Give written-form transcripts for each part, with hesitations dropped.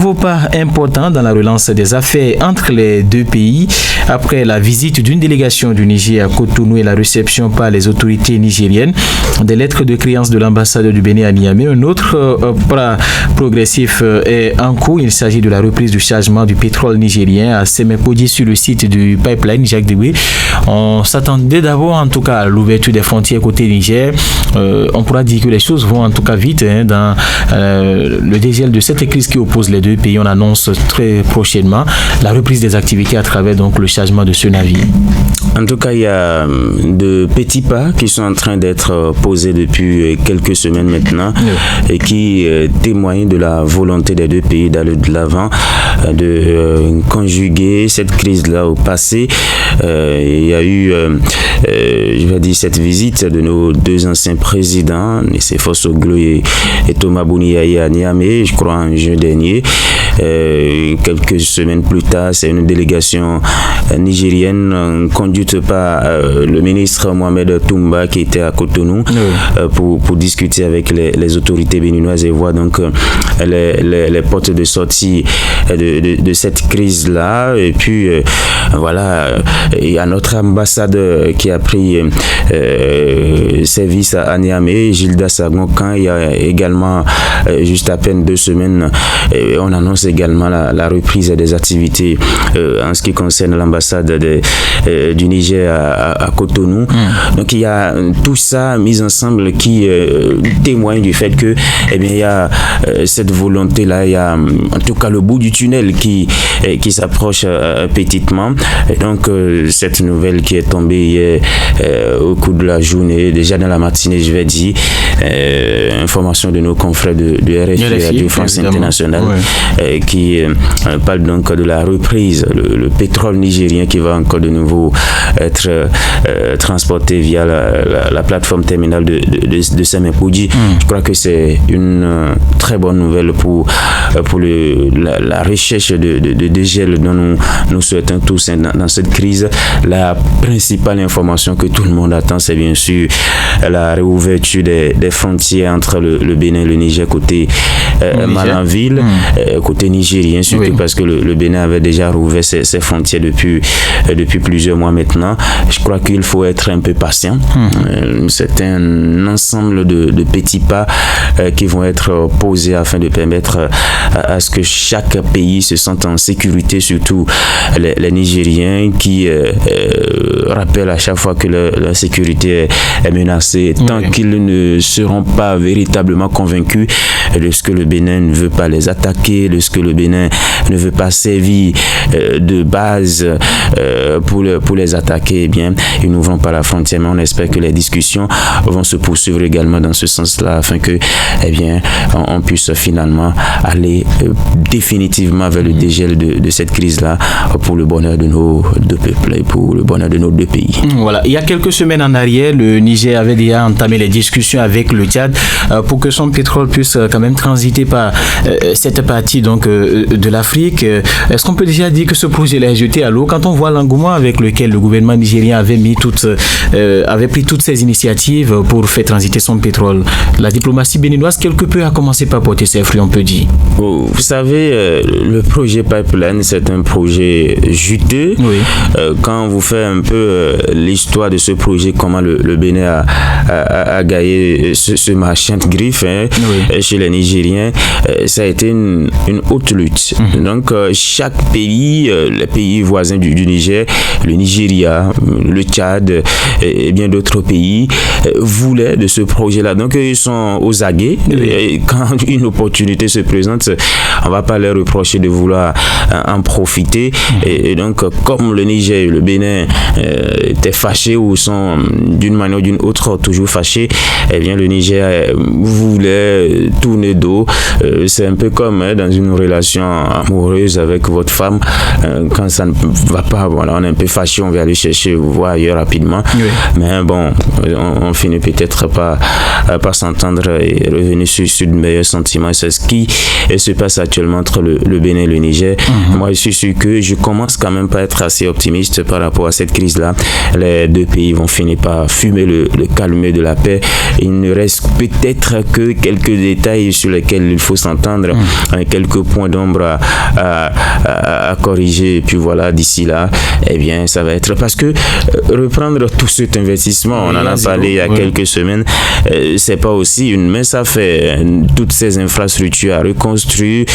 nouveau pas important dans la relance des affaires entre les deux pays après la visite d'une délégation du Niger à Cotonou et la réception par les autorités nigériennes des lettres de créance de l'ambassadeur du Bénin à Niamey. Un autre pas progressif est en cours. Il s'agit de la reprise du chargement du pétrole nigérien à Semekodi sur le site du pipeline Jacques Debré. On s'attendait d'abord en tout cas à l'ouverture des frontières côté Niger. On pourra dire que les choses vont en tout cas vite dans le dégel de cette crise qui oppose les deux pays. On annonce très prochainement la reprise des activités à travers donc le chargement de ce navire. En tout cas, il y a de petits pas qui sont en train d'être posés depuis quelques semaines maintenant et qui témoignent de la volonté des deux pays d'aller de l'avant, de conjuguer cette crise-là au passé. Il y a eu, je vais dire, cette visite de nos deux anciens présidents, Nicéphore Soglo et Thomas Bouniaï à Niamey, je crois en juin dernier. Quelques semaines plus tard, c'est une délégation nigérienne conduite par le ministre Mohamed Toumba qui était à Cotonou pour discuter avec les autorités béninoises et voir donc les portes de sortie de cette crise-là. Et puis voilà, il y a notre ambassadeur qui a pris service à Niamey, Gilda Sagoncan. Il y a également juste à peine 2 semaines, on annonce également la reprise des activités en ce qui concerne l'ambassade du Niger à Cotonou. Donc il y a tout ça mis ensemble qui témoigne du fait que il y a cette volonté là, il y a en tout cas le bout du tunnel qui s'approche petitement. Et donc cette nouvelle qui est tombée hier au cours de la journée, déjà dans la matinée je vais dire, information de nos confrères de RFI, Radio France Internationale, qui parle donc de la reprise, le pétrole nigérien qui va encore de nouveau être transporté via la plateforme terminale de Semekodi. Je crois que c'est une très bonne nouvelle pour la recherche de dégel dont nous souhaitons tous dans cette crise. La principale information que tout le monde attend, c'est bien sûr la réouverture des frontières entre le Bénin et le Niger côté Malanville, côté nigérien surtout, parce que le Bénin avait déjà rouvert ses frontières depuis plusieurs mois maintenant. Je crois qu'il faut être un peu patient. C'est un ensemble de petits pas qui vont être posés afin de permettre à ce que chaque pays se sente en sécurité, surtout les Nigériens qui rappellent à chaque fois que leur sécurité est menacée. Tant qu'ils ne seront pas véritablement convaincus de ce que le Bénin ne veut pas les attaquer, de ce que le Bénin ne veut pas servir de base pour les attaquer, eh bien, ils n'ouvront pas la frontière. Mais on espère que les discussions vont se poursuivre également dans ce sens-là, afin que, eh bien, on puisse finalement aller définitivement vers le dégel de cette crise-là pour le bonheur de nos deux peuples et pour le bonheur de nos deux pays. Voilà. Il y a quelques semaines en arrière, le Niger avait déjà entamé les discussions avec le Tchad pour que son pétrole puisse quand même transiter par cette partie donc de l'Afrique. Est-ce qu'on peut déjà dire que ce projet-là est jeté à l'eau quand on voit l'engouement avec lequel le gouvernement nigérien avait pris toutes ces initiatives pour faire transiter son pétrole? La diplomatie béninoise quelque peu a commencé par porter ses fruits, on peut dire. Vous savez, le projet Pipeline, c'est un projet juteux. Quand vous faites un peu l'histoire de ce projet, comment le Bénin a gagné ce marchand de griffes chez les Nigériens, ça a été une haute lutte. Donc chaque pays, les pays voisins du Niger, le Nigeria, le Tchad et bien d'autres pays voulaient de ce projet-là. Donc ils sont aux aguets. Et quand une opportunité se présente, on ne va pas leur reprocher de vouloir en profiter. Et donc comme le Niger et le Bénin étaient fâchés ou sont d'une manière ou d'une autre toujours fâchés, eh bien le Niger voulait tourner dos. C'est un peu comme dans une relation amoureuse avec votre femme, quand ça ne va pas, voilà, on est un peu fâché, on va aller chercher, voir ailleurs rapidement. Mais bon, on finit peut-être par s'entendre et revenir sur de meilleurs sentiments. C'est ce qui se passe actuellement entre le Bénin et le Niger. Moi, je suis sûr que je commence quand même pas à être assez optimiste par rapport à cette crise-là. Les deux pays vont finir par fumer le calumet de la paix il ne reste peut-être que quelques détails sur lesquels il faut s'entendre, quelques points d'ombre à corriger, et puis voilà, d'ici là, eh bien, ça va être, parce que reprendre tout cet investissement, on en a parlé il y a quelques semaines, c'est pas aussi une main, ça fait toutes ces infrastructures à reconstruire,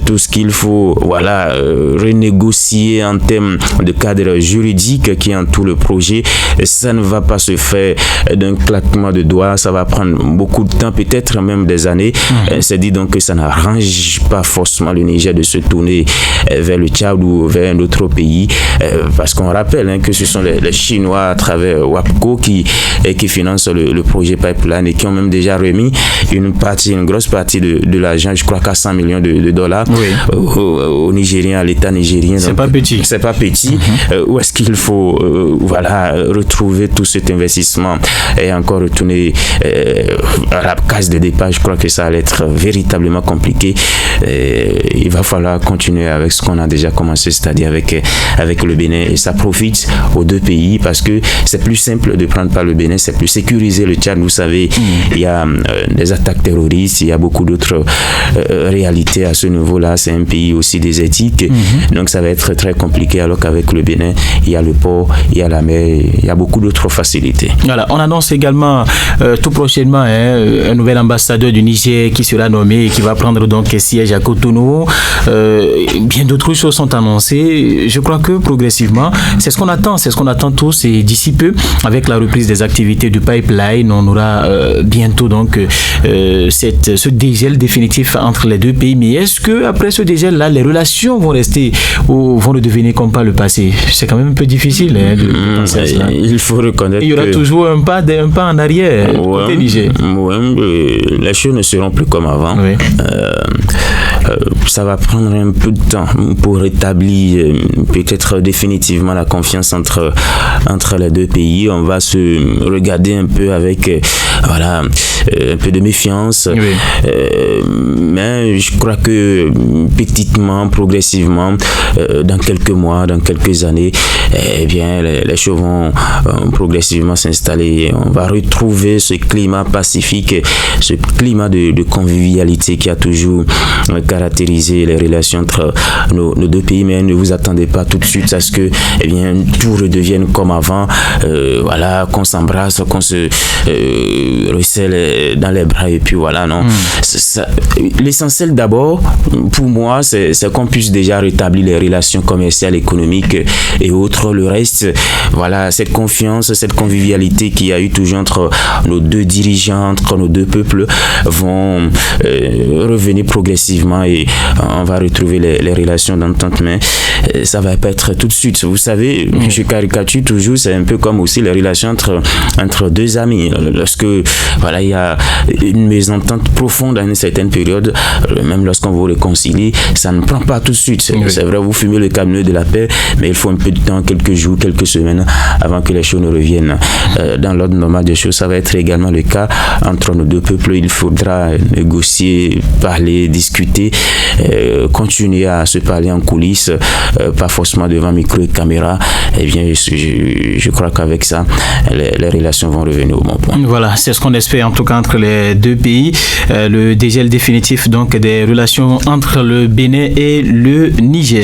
tout ce qu'il faut, voilà, renégocier en termes de cadre juridique qui entoure le projet. Ça ne va pas se faire d'un claquement de doigts, ça va prendre beaucoup de temps, peut-être même des années. C'est dit donc que ça n'arrange pas forcément le Niger de se tourner vers le Tchad ou vers un autre pays, parce qu'on rappelle que ce sont les Chinois à travers WAPCO qui financent le projet Pipeline et qui ont même déjà remis une grosse partie de l'argent, je crois qu'à 100 millions de dollars au Nigérien, à l'État nigérien. C'est pas petit. C'est pas petit. Où est-ce qu'il faut retrouver tout cet investissement et encore retourner à la case de départ? Je crois que ça allait être véritablement compliqué. Il va falloir continuer avec ce qu'on a déjà commencé, c'est-à-dire avec le Bénin, et ça profite aux deux pays parce que c'est plus simple de prendre par le Bénin, c'est plus sécurisé. Le Tchad, vous savez, il y a des attaques terroristes, il y a beaucoup d'autres réalités à ce niveau-là. C'est un pays aussi désertique, donc ça va être très compliqué, alors qu'avec le Bénin, il y a le port, il y a la mer, il y a beaucoup d'autres facilités. Voilà, on annonce également tout prochainement un nouvel ambassadeur du Niger qui sera nommé et qui va prendre donc siège à Cotonou. Bien d'autres choses sont annoncées. Je crois que progressivement, c'est ce qu'on attend tous, et d'ici peu, avec la reprise des activités du pipeline, on aura bientôt donc ce dégel définitif entre les deux pays. Mais est-ce que après ce dégel-là, les relations vont rester ou vont redevenir comme par le passé? C'est quand même un peu difficile de penser à cela. Il faut reconnaître il y aura toujours un pas en arrière côté Niger. Les choses ne seront plus comme avant. Ça va prendre un peu de temps pour rétablir peut-être définitivement la confiance entre les deux pays. On va se regarder un peu avec un peu de méfiance, mais je crois que petitement, progressivement, dans quelques mois, dans quelques années, eh bien les choses vont progressivement s'installer. On va retrouver ce climat pacifique, ce climat de convivialité qui a toujours caractérisé les relations entre nos deux pays. Mais ne vous attendez pas tout de suite à ce que tout redevienne comme avant, qu'on s'embrasse, qu'on se recèle dans les bras, et puis voilà, non. L'essentiel d'abord pour moi, c'est qu'on puisse déjà rétablir les relations commerciales, économiques et autres. Le reste, cette confiance, cette convivialité qu'il y a eu toujours entre nos deux dirigeants, entre nos deux peuples, vont revenir progressivement, et on va retrouver les relations d'entente. Mais ça va pas être tout de suite. Vous savez, je caricature toujours, c'est un peu comme aussi les relations entre deux amis. Lorsque il y a une mésentente profonde à une certaine période, même lorsqu'on vous réconcilie, ça ne prend pas tout de suite. C'est vrai, vous fumez le camion de la paix, mais il faut un peu de temps, quelques jours, quelques semaines, avant que les choses ne reviennent dans l'ordre normal des choses. Ça va être également le cas entre nos deux peuples. Il faudra négocier, parler, discuter, continuer à se parler en coulisses, pas forcément devant micro et caméra. Eh bien, je crois qu'avec ça, les relations vont revenir au bon point. Voilà, c'est ce qu'on espère en tout cas entre les deux pays. Le dégel définitif donc des relations entre le Bénin et le Niger.